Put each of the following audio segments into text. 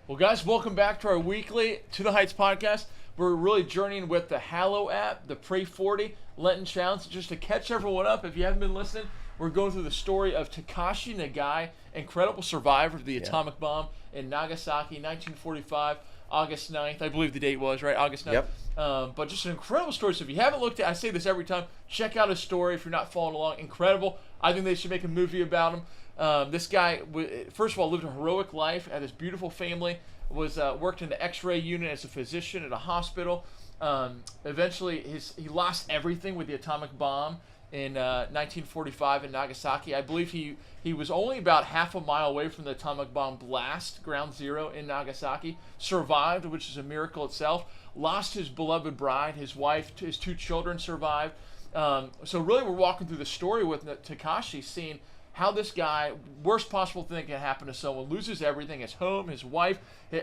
Well, guys, welcome back to our weekly To the Heights podcast. We're really journeying with the Hallow app, the Pray 40 Lenten Challenge. Just to catch everyone up, if you haven't been listening, we're going through the story of Takashi Nagai, incredible survivor of the atomic bomb in Nagasaki, 1945, August 9th. I believe the date was, right? August 9th. Yep. But just an incredible story. So if you haven't looked at, I say this every time, check out his story if you're not following along. Incredible. I think they should make a movie about him. This guy, first of all, lived a heroic life, had this beautiful family, was worked in the X-ray unit as a physician at a hospital. Eventually, he lost everything with the atomic bomb in 1945 in Nagasaki. I believe he was only about half a mile away from the atomic bomb blast, ground zero in Nagasaki. Survived, which is a miracle itself. Lost his beloved bride, his wife, his two children survived. So really, we're walking through the story with Takashi, seeing how this guy, worst possible thing that can happen to someone, loses everything, his home, his wife,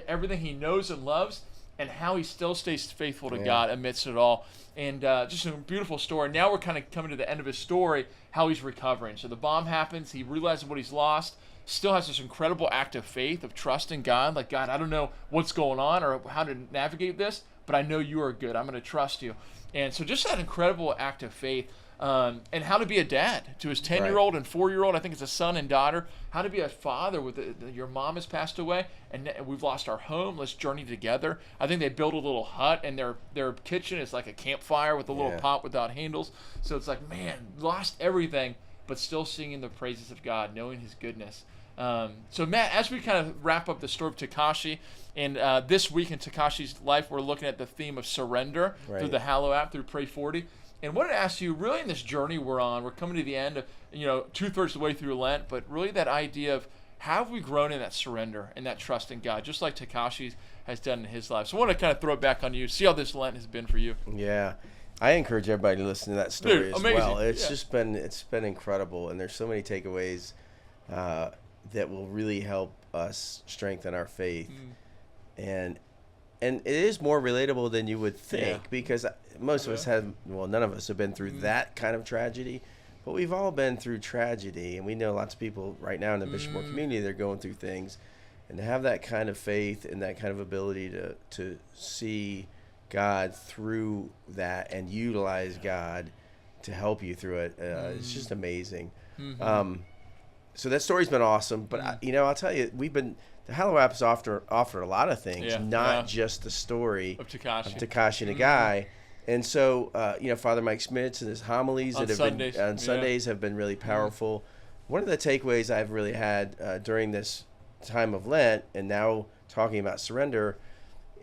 everything he knows and loves, and how he still stays faithful to God amidst it all. And just a beautiful story. Now we're kind of coming to the end of his story, how he's recovering. So the bomb happens, he realizes what he's lost, still has this incredible act of faith, of trust in God. Like, God, I don't know what's going on or how to navigate this, but I know you are good. I'm going to trust you. And so just that incredible act of faith. And how to be a dad to his 10-year-old and 4-year-old. I think it's a son and daughter. How to be a father with your mom has passed away and we've lost our home. Let's journey together. I think they built a little hut and their kitchen is like a campfire with a little pot without handles. So it's like, man, lost everything, but still singing the praises of God, knowing His goodness. So Matt, as we kind of wrap up the story of Takashi, and this week in Takashi's life, we're looking at the theme of surrender through the Hallow app, through Pray 40. And wanted to ask you, really in this journey we're on, we're coming to the end of, 2/3 of the way through Lent, but really that idea of how have we grown in that surrender and that trust in God, just like Takashi has done in his life. So I want to kind of throw it back on you, see how this Lent has been for you. Yeah. I encourage everybody to listen to that story as well. It's just been incredible, and there's so many takeaways that will really help us strengthen our faith. And it is more relatable than you would think because most of us none of us have been through that kind of tragedy, but we've all been through tragedy, and we know lots of people right now in the Bishopmore community, they're going through things, and to have that kind of faith and that kind of ability to see God through that and utilize God to help you through it, it's just amazing. So that story's been awesome, but I'll tell you, the Hallow app has offered a lot of things, not just the story of Takashi Nagai. And so, Father Mike Schmitz and his homilies on Sundays have been really powerful. One of the takeaways I've really had during this time of Lent, and now talking about surrender,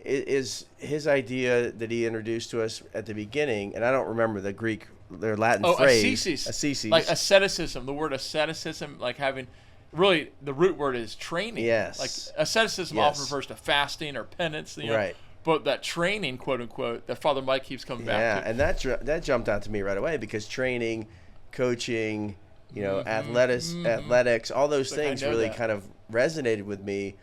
is his idea that he introduced to us at the beginning, and I don't remember their Latin phrase. Ascesis. Like asceticism, the word asceticism, like having... Really, the root word is training. Yes. Like asceticism often refers to fasting or penance. Right. But that training, quote unquote, that Father Mike keeps coming back to. Yeah, and that jumped out to me right away because training, coaching, athletics, all those things really kind of resonated with me.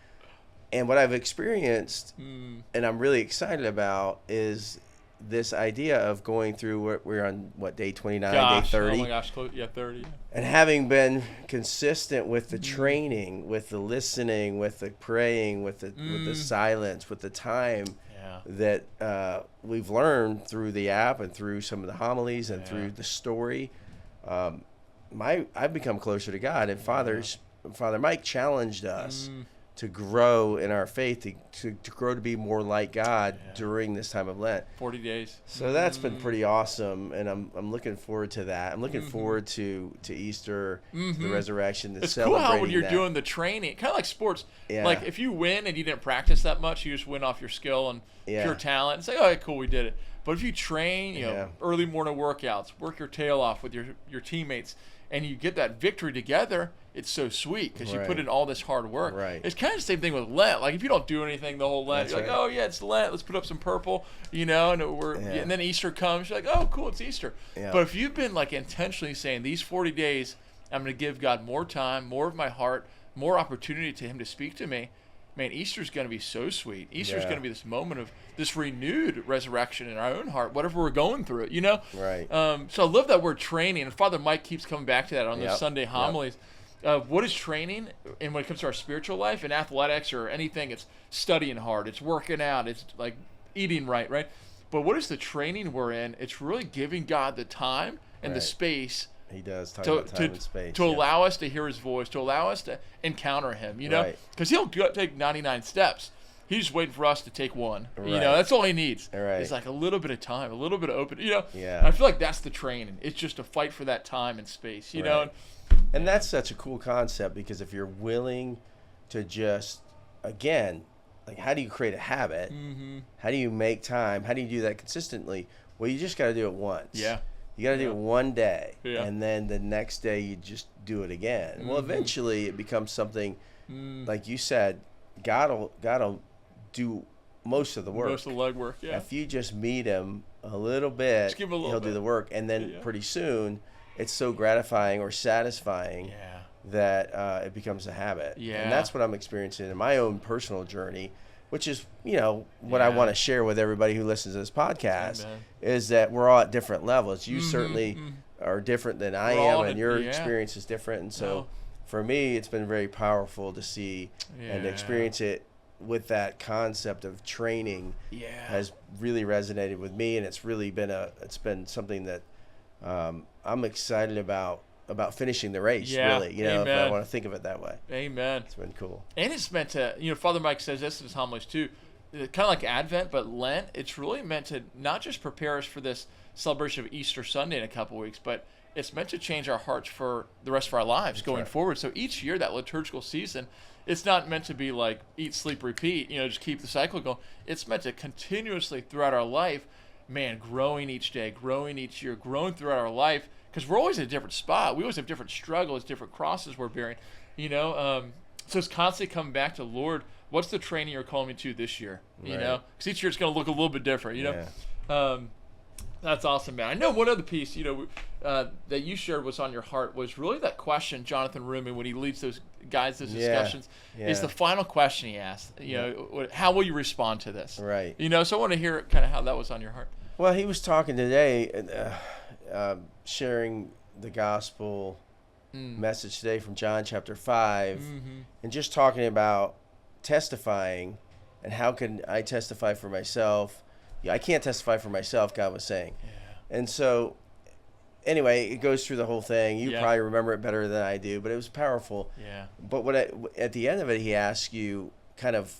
And what I've experienced, and I'm really excited about, is this idea of going through, we're on day 29, day 30. Oh my gosh, 30. And having been consistent with the training, with the listening, with the praying, with the silence, with the time that we've learned through the app and through some of the homilies and through the story, I've become closer to God. And Father Mike challenged us to grow in our faith, to grow to be more like God during this time of Lent. 40 days. So that's been pretty awesome, and I'm looking forward to that. I'm looking forward to Easter, the resurrection, it's celebrating cool how when you're that. doing the training, kind of like sports, like if you win and you didn't practice that much, you just win off your skill and pure talent. It's like, oh, cool, we did it. But if you train, early morning workouts, work your tail off with your teammates, and you get that victory together, it's so sweet because you put in all this hard work. Right. It's kind of the same thing with Lent. Like if you don't do anything the whole Lent, you're like, oh yeah, it's Lent. Let's put up some purple, and and then Easter comes. You're like, oh cool, it's Easter. Yeah. But if you've been like intentionally saying these 40 days, I'm going to give God more time, more of my heart, more opportunity to Him to speak to me. Man, Easter's going to be so sweet. Easter's going to be this moment of this renewed resurrection in our own heart, whatever we're going through it, Right. So I love that word training, and Father Mike keeps coming back to that on those Sunday homilies. What is training? And when it comes to our spiritual life and athletics or anything, it's studying hard, it's working out, it's like eating right, right? But what is the training we're in? It's really giving God the time and the space. He does talk about time and space. To allow us to hear his voice, to allow us to encounter him, you know? Because he'll take 99 steps. He's just waiting for us to take one. Right. You know, that's all he needs. Right. It's like a little bit of time, a little bit of open, you know? Yeah. I feel like that's the training. It's just a fight for that time and space, you know? And that's such a cool concept, because if you're willing to just, again, like, how do you create a habit? Mm-hmm. How do you make time? How do you do that consistently? Well, you just got to do it once. Yeah. You got to do it one day, yeah. and then the next day you just do it again. Mm-hmm. Well, eventually it becomes something, like you said, God'll do most of the work. Most of the legwork, yeah. If you just meet him a little bit, just give him a little he'll bit. do the work, and then pretty soon it's so gratifying or satisfying that it becomes a habit. Yeah. And that's what I'm experiencing in my own personal journey, which is, you know, what I want to share with everybody who listens to this podcast. Amen. Is that we're all at different levels. You certainly are different than I am, and your experience is different. And so for me, it's been very powerful to see and to experience it with that concept of training has really resonated with me. And it's really been it's been something that I'm excited about finishing the race, really, you know, if I want to think of it that way. Amen. It's been cool. And it's meant to, you know, Father Mike says this in his homilies too, kind of like Advent, but Lent, it's really meant to not just prepare us for this celebration of Easter Sunday in a couple weeks, but it's meant to change our hearts for the rest of our lives going forward. So each year, that liturgical season, it's not meant to be like eat, sleep, repeat, you know, just keep the cycle going. It's meant to continuously throughout our life, man, growing each day, growing each year, growing throughout our life, because we're always at a different spot. We always have different struggles, different crosses we're bearing, you know. So it's constantly coming back to, Lord, what's the training you're calling me to this year? You know, because each year it's going to look a little bit different, you know. That's awesome, man. I know one other piece, you know, that you shared was on your heart was really that question Jonathan Rumi, when he leads those guys, those discussions, is the final question he asked. You know, how will you respond to this? Right. You know, so I want to hear kind of how that was on your heart. Well, he was talking today, sharing the gospel message today from John chapter 5, and just talking about testifying and how can I testify for myself. I can't testify for myself, God was saying. And so, anyway, it goes through the whole thing. You probably remember it better than I do, but it was powerful. But at the end of it, he asks you kind of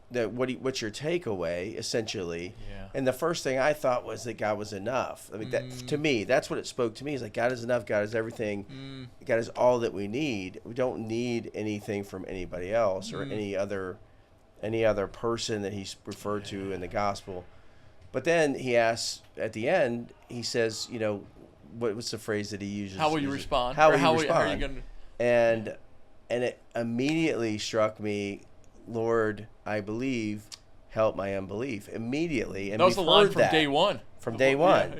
what's your takeaway, essentially. And the first thing I thought was that God was enough. I mean, that, to me, that's what it spoke to me. Is like, God is enough. God is everything. God is all that we need. We don't need anything from anybody else or any other person that he's referred to in the gospel. But then he asks at the end, he says, you know, what's the phrase that he uses? How will you respond? How will you respond? How are you going to... And it immediately struck me, Lord, I believe, help my unbelief. Immediately. And that was the line from day one. From day one.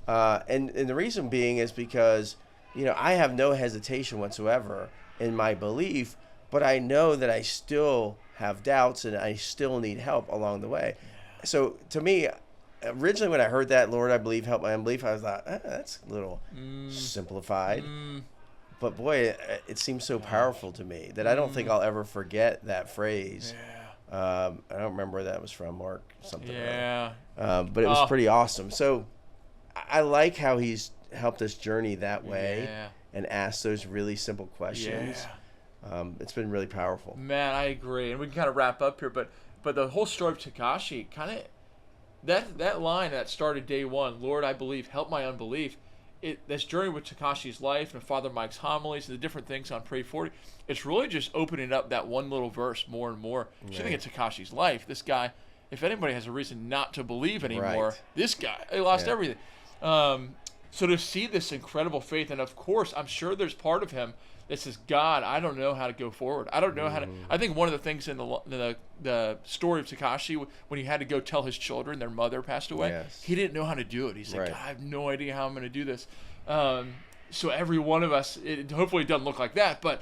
And the reason being is because, you know, I have no hesitation whatsoever in my belief, but I know that I still have doubts and I still need help along the way. So to me, originally when I heard that, Lord, I believe, help my unbelief, I was like, that's a little simplified. But boy, it seems so powerful to me that I don't think I'll ever forget that phrase. I don't remember where that was from, Mark, something. But it was pretty awesome. So I like how he's helped us journey that way and ask those really simple questions. It's been really powerful. Man, I agree. And we can kind of wrap up here, but the whole story of Takashi, kind of that line that started day one, Lord, I believe, help my unbelief. This journey with Takashi's life and Father Mike's homilies and the different things on Pray 40, it's really just opening up that one little verse more and more. Right. You think of Takashi's life. This guy, if anybody has a reason not to believe anymore, this guy, he lost everything. So to see this incredible faith, and of course, I'm sure there's part of him that says, God, I don't know how to go forward. I don't know how to. I think one of the things in the story of Takashi, when he had to go tell his children their mother passed away, he didn't know how to do it. He's like, God, I have no idea how I'm going to do this. So every one of us, hopefully it doesn't look like that, but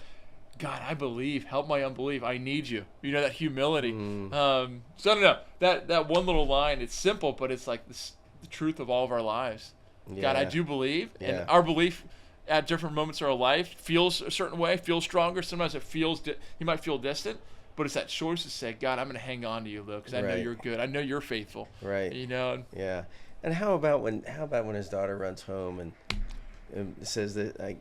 God, I believe, help my unbelief. I need you. You know, that humility. So I don't know, that one little line, it's simple, but it's like the truth of all of our lives. God, I do believe, and our belief at different moments of our life feels a certain way, feels stronger. Sometimes it feels he might feel distant, but it's that choice to say, God, I'm going to hang on to you, though, because I know you're good. I know you're faithful. Right. You know. Yeah. And how about when his daughter runs home and says that,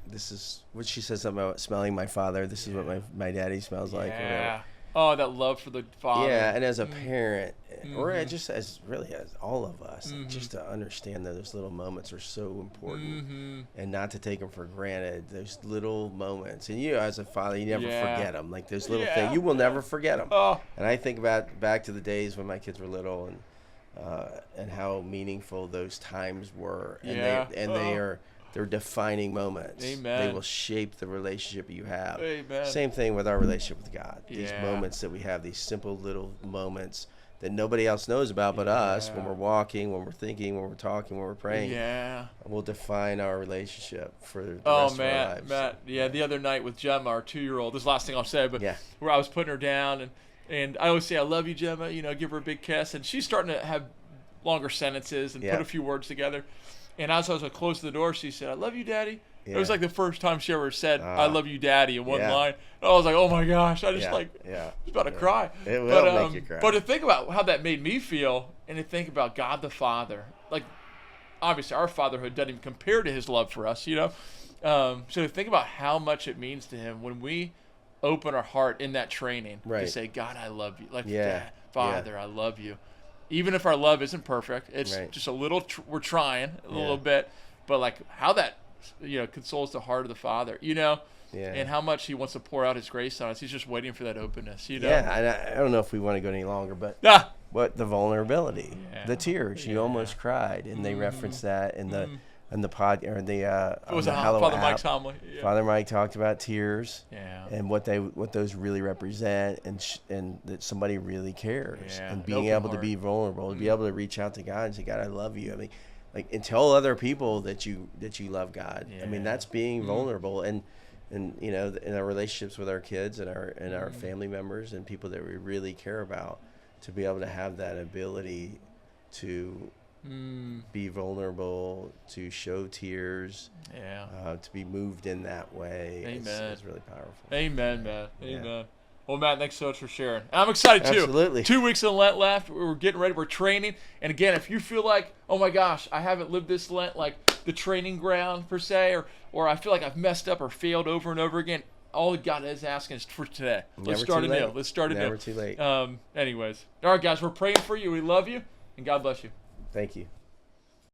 this is what she says, something about smelling my father. This is what my daddy smells like. Or whatever. Oh, that love for the father. Yeah, and as a parent, or just as all of us, just to understand that those little moments are so important, and not to take them for granted. Those little moments, and as a father, you never forget them. Like those little things, you will never forget them. Oh. And I think back to the days when my kids were little, and how meaningful those times were, and they're defining moments. Amen. They will shape the relationship you have. Amen. Same thing with our relationship with God. These moments that we have, these simple little moments that nobody else knows about but us, when we're walking, when we're thinking, when we're talking, when we're praying, will define our relationship for the rest of our lives. Matt, the other night with Gemma, our 2-year-old, this is the last thing I'll say, but where I was putting her down, and I always say, I love you, Gemma, give her a big kiss, and she's starting to have longer sentences and put a few words together. And as I was close to the door, she said, I love you, Daddy. It was like the first time she ever said, I love you, Daddy, in one line. And I was like, oh, my gosh. I just was about to cry. It will make you cry. But to think about how that made me feel, and to think about God the Father, like, obviously our fatherhood doesn't even compare to his love for us, So to think about how much it means to him when we open our heart in that training to say, God, I love you. Like, Dad, Father, I love you. Even if our love isn't perfect, it's just a little, we're trying a little bit, but like how that, consoles the heart of the Father, and how much he wants to pour out his grace on us. He's just waiting for that openness, Yeah, and I don't know if we want to go any longer, but the vulnerability, the tears, you almost cried, and they reference that in the pod or the it was Father Mike's homily. Father Mike talked about tears, and what those really represent, and that somebody really cares, and being able to be vulnerable, to be able to reach out to God and say, God, I love you. I mean, and tell other people that you love God. I mean, that's being vulnerable, and in our relationships with our kids and our family members and people that we really care about, to be able to have that ability to be vulnerable, to show tears, to be moved in that way. Amen. It's really powerful. Amen, man. Amen. Well, Matt, thanks so much for sharing. And I'm excited too. Absolutely. 2 weeks of Lent left. We're getting ready. We're training. And again, if you feel like, oh my gosh, I haven't lived this Lent like the training ground per se, or I feel like I've messed up or failed over and over again, all God is asking is for today. Let's start anew. Let's start anew. Never too late. Anyways. All right, guys, we're praying for you. We love you. And God bless you. Thank you.